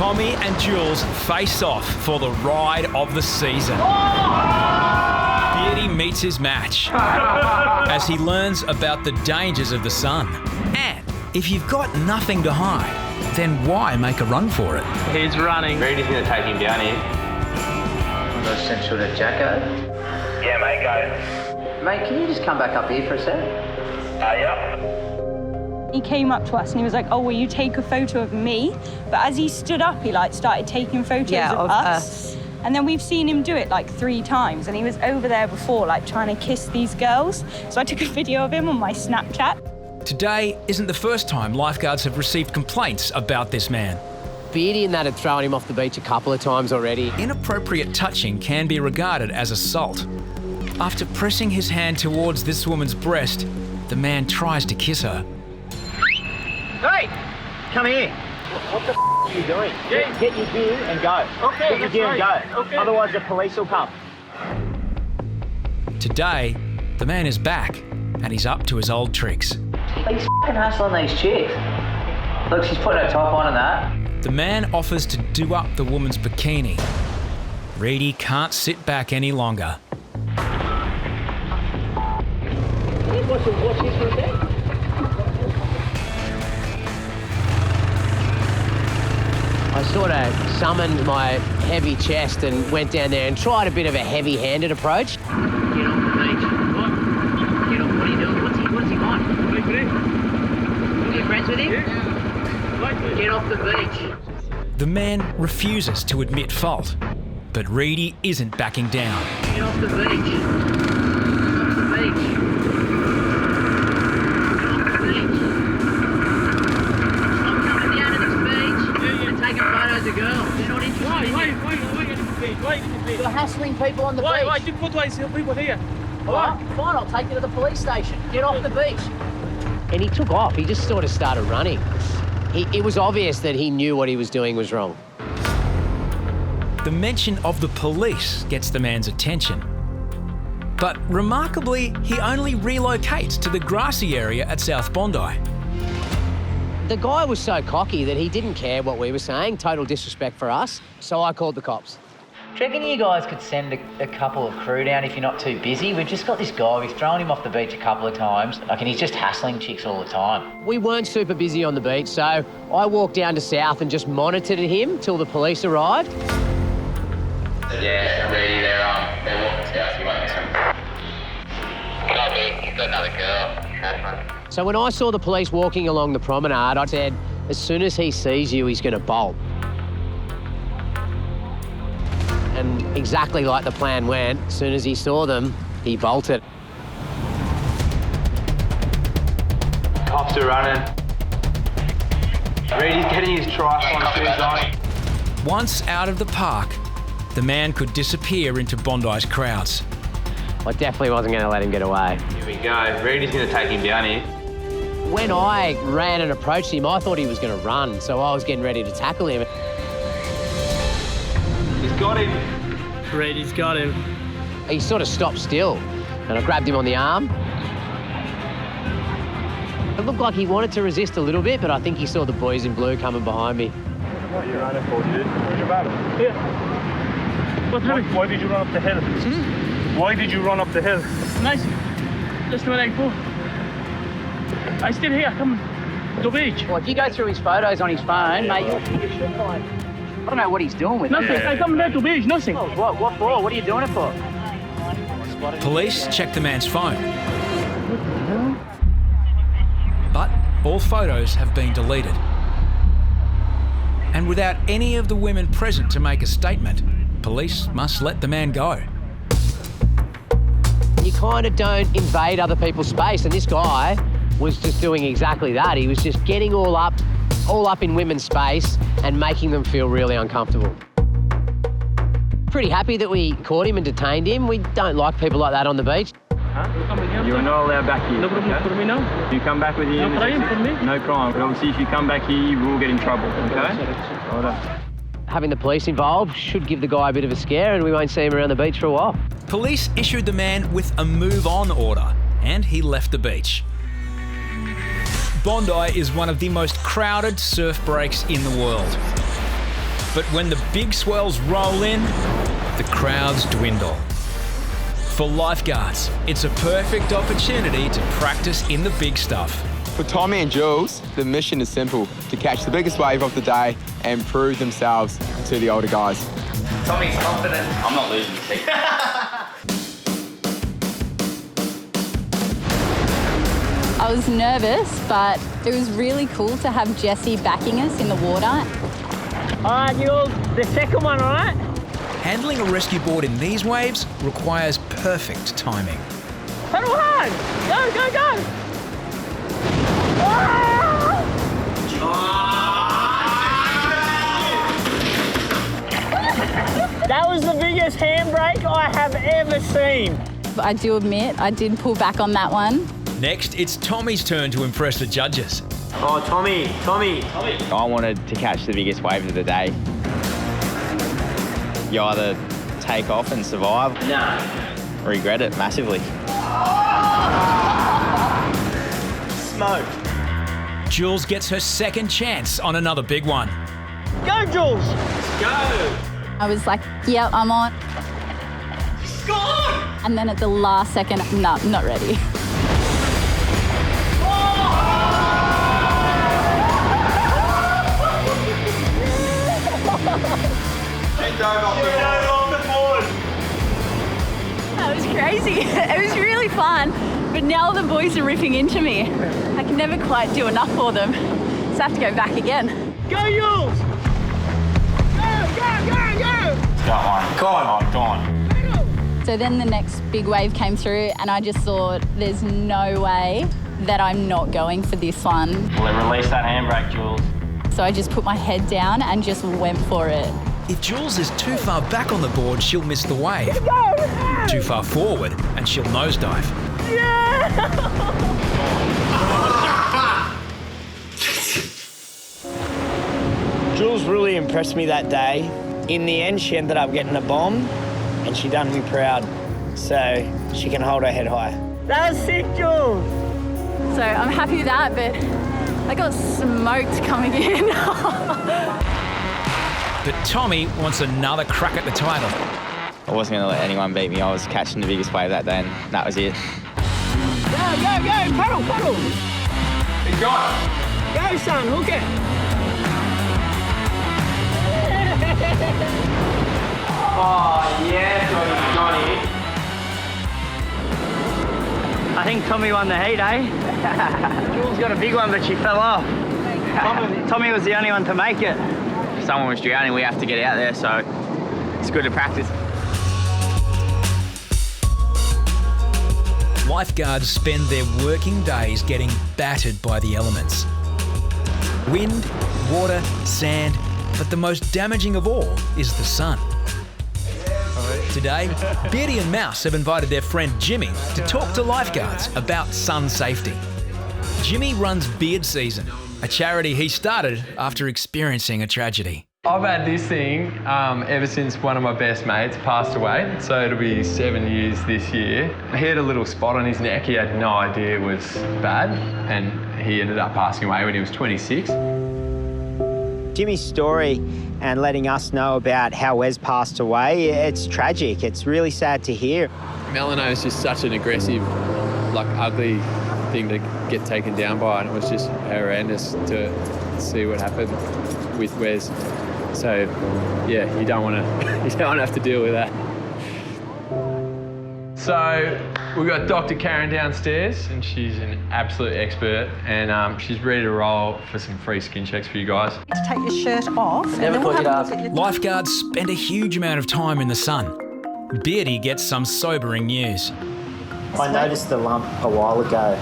Tommy and Jules face off for the ride of the season. Beardy meets his match as he learns about the dangers of the sun. And if you've got nothing to hide, then why make a run for it? He's running. Reidy's going to take him down here. I've got a central to Jacko. Yeah, mate, go. Mate, can you just come back up here for a sec? Yeah. He came up to us and he was like, oh, will you take a photo of me? But as he stood up, he started taking photos of us. And then we've seen him do it 3 times. And he was over there before, trying to kiss these girls. So I took a video of him on my Snapchat. Today isn't the first time lifeguards have received complaints about this man. Beardy and that had thrown him off the beach a couple of times already. Inappropriate touching can be regarded as assault. After pressing his hand towards this woman's breast, the man tries to kiss her. Hey, come here. What the are you doing? Get your gear and go. Okay, get your gear and go. Okay. Otherwise the police will come. Today, the man is back and he's up to his old tricks. He's fucking hassling these chicks. Look, she's putting her top on and that. The man offers to do up the woman's bikini. Reidy can't sit back any longer. Watch this for a sec. I sort of summoned my heavy chest and went down there and tried a bit of a heavy-handed approach. Get off the beach. What? Get off. What are you doing? What's he on? Are you friends with him? Yeah. Get off the beach. The man refuses to admit fault, but Reidy isn't backing down. Get off the beach. Get off the beach. You're hassling people on the beach. Why? What do I see people here? All right, fine, I'll take you to the police station. Get off the beach. And he took off. He just sort of started running. It was obvious that he knew what he was doing was wrong. The mention of the police gets the man's attention. But remarkably, he only relocates to the grassy area at South Bondi. The guy was so cocky that he didn't care what we were saying, total disrespect for us, so I called the cops. Do you reckon you guys could send a couple of crew down if you're not too busy? We've just got this guy, we've thrown him off the beach a couple of times, and he's just hassling chicks all the time. We weren't super busy on the beach, so I walked down to South and just monitored him till the police arrived. Yeah, Reidy, they're walking south, you won't miss them. Copy, he's got another girl. Have fun. So when I saw the police walking along the promenade, I said, as soon as he sees you, he's going to bolt. And exactly like the plan went, as soon as he saw them, he bolted. Cops are running. Reidy's getting his triathlon shoes on. Once out of the park, the man could disappear into Bondi's crowds. I definitely wasn't going to let him get away. Here we go. Reidy's going to take him down here. When I ran and approached him, I thought he was going to run, so I was getting ready to tackle him. He's got him. Reidy's got him. He sort of stopped still, and I grabbed him on the arm. It looked like he wanted to resist a little bit, but I think he saw the boys in blue coming behind me. What are you running for, dude? Where's your battle? Yeah. Why did you run up the hill? Why did you run up the hill? Nice. Just where I go. I still here, come to the beach. Well, if you go through his photos on his phone, mate, you should find. I don't know what he's doing with Nothing. it. I come there to beach, nothing. Oh, what for? What are you doing it for? Police check the man's phone. But all photos have been deleted. And without any of the women present to make a statement, police must let the man go. You kind of don't invade other people's space, and this guy was just doing exactly that. He was just getting all up in women's space and making them feel really uncomfortable. Pretty happy that we caught him and detained him. We don't like people like that on the beach. Huh? You are not allowed back here. No problem for me now. You come back with you. No crime for me. No crime. But obviously, if you come back here, you will get in trouble. Okay? Well done. Having the police involved should give the guy a bit of a scare, and we won't see him around the beach for a while. Police issued the man with a move-on order, and he left the beach. Bondi is one of the most crowded surf breaks in the world. But when the big swells roll in, the crowds dwindle. For lifeguards, it's a perfect opportunity to practice in the big stuff. For Tommy and Jules, the mission is simple: to catch the biggest wave of the day and prove themselves to the older guys. Tommy's confident. I'm not losing the seat. I was nervous, but it was really cool to have Jessie backing us in the water. All right, Jules, the second one, all right? Handling a rescue board in these waves requires perfect timing. Pedal hard! Go, go, go! That was the biggest handbrake I have ever seen. I do admit, I did pull back on that one. Next, it's Tommy's turn to impress the judges. Oh, Tommy. I wanted to catch the biggest wave of the day. You either take off and survive, regret it massively. Smoke. Jules gets her second chance on another big one. Go, Jules! Go! I was like, yeah, I'm on. Go on! And then at the last second, no, not ready. That was crazy. It was really fun, but now the boys are ripping into me. I can never quite do enough for them, so I have to go back again. Go, Jules! Go on. Go on. So then the next big wave came through and I just thought, there's no way that I'm not going for this one. Well, release that handbrake, Jules. So I just put my head down and just went for it. If Jules is too far back on the board, she'll miss the wave. Too far forward, and she'll nosedive. Jules really impressed me that day. In the end, she ended up getting a bomb, and she done me proud. So she can hold her head high. That was sick, Jules. So I'm happy with that, but I got smoked coming in. But Tommy wants another crack at the title. I wasn't going to let anyone beat me. I was catching the biggest wave that day, and that was it. Go! Paddle! He's got it. Go, son, hook it! Oh, yeah, got it. I think Tommy won the heat, eh? Jules got a big one, but she fell off. Tommy was the only one to make it. If someone was drowning, we have to get out there, so it's good to practice. Lifeguards spend their working days getting battered by the elements. Wind, water, sand, but the most damaging of all is the sun. Today, Beardy and Mouse have invited their friend Jimmy to talk to lifeguards about sun safety. Jimmy runs Beard Season, a charity he started after experiencing a tragedy. I've had this thing ever since one of my best mates passed away, so it'll be 7 years this year. He had a little spot on his neck. He had no idea it was bad, and he ended up passing away when he was 26. Jimmy's story and letting us know about how Wes passed away, it's tragic. It's really sad to hear. Melanoma is just such an aggressive, ugly thing to get taken down by, and it was just horrendous to see what happened with Wes. So, yeah, you don't want to have to deal with that. So we've got Dr. Karen downstairs, and she's an absolute expert, and she's ready to roll for some free skin checks for you guys. To take your shirt off, and then we'll have a look at your... Lifeguards spend a huge amount of time in the sun. Beardy gets some sobering news. I noticed the lump a while ago.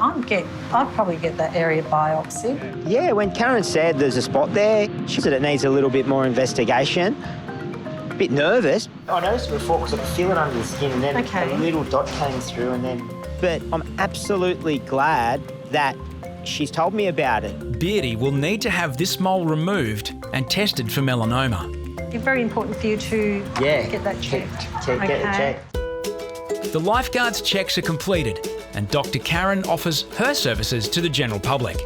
I'd probably get that area biopsy. Yeah, when Karen said there's a spot there, she said it needs a little bit more investigation. A bit nervous. I noticed it before because I could feel it under the skin, and then a little dot came through, and then... But I'm absolutely glad that she's told me about it. Beardy will need to have this mole removed and tested for melanoma. It's very important for you to get that checked. Get it checked. The lifeguards' checks are completed, and Dr. Karen offers her services to the general public.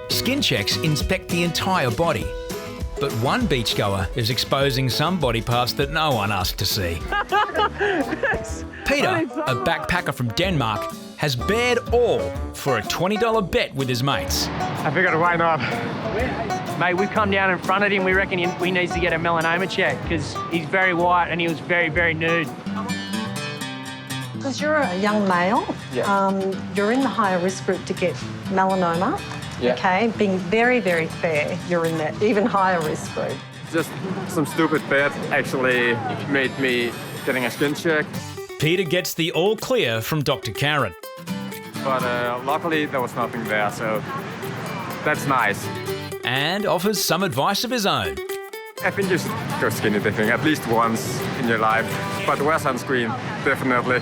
Skin checks inspect the entire body. But one beachgoer is exposing some body parts that no one asked to see. Peter, a backpacker from Denmark, has bared all for a $20 bet with his mates. I figured, why not? Mate, we've come down in front of him. We reckon he needs to get a melanoma check because he's very white and he was very, very nude. Because you're a young male, you're in the higher risk group to get melanoma. Yeah. Okay, being very, very fair, you're in that even higher risk group. Just some stupid bet actually made me getting a skin check. Peter gets the all clear from Dr. Karen. But luckily there was nothing there, so that's nice. And offers some advice of his own. I think you should go skinny dipping at least once in your life, but wear sunscreen, definitely.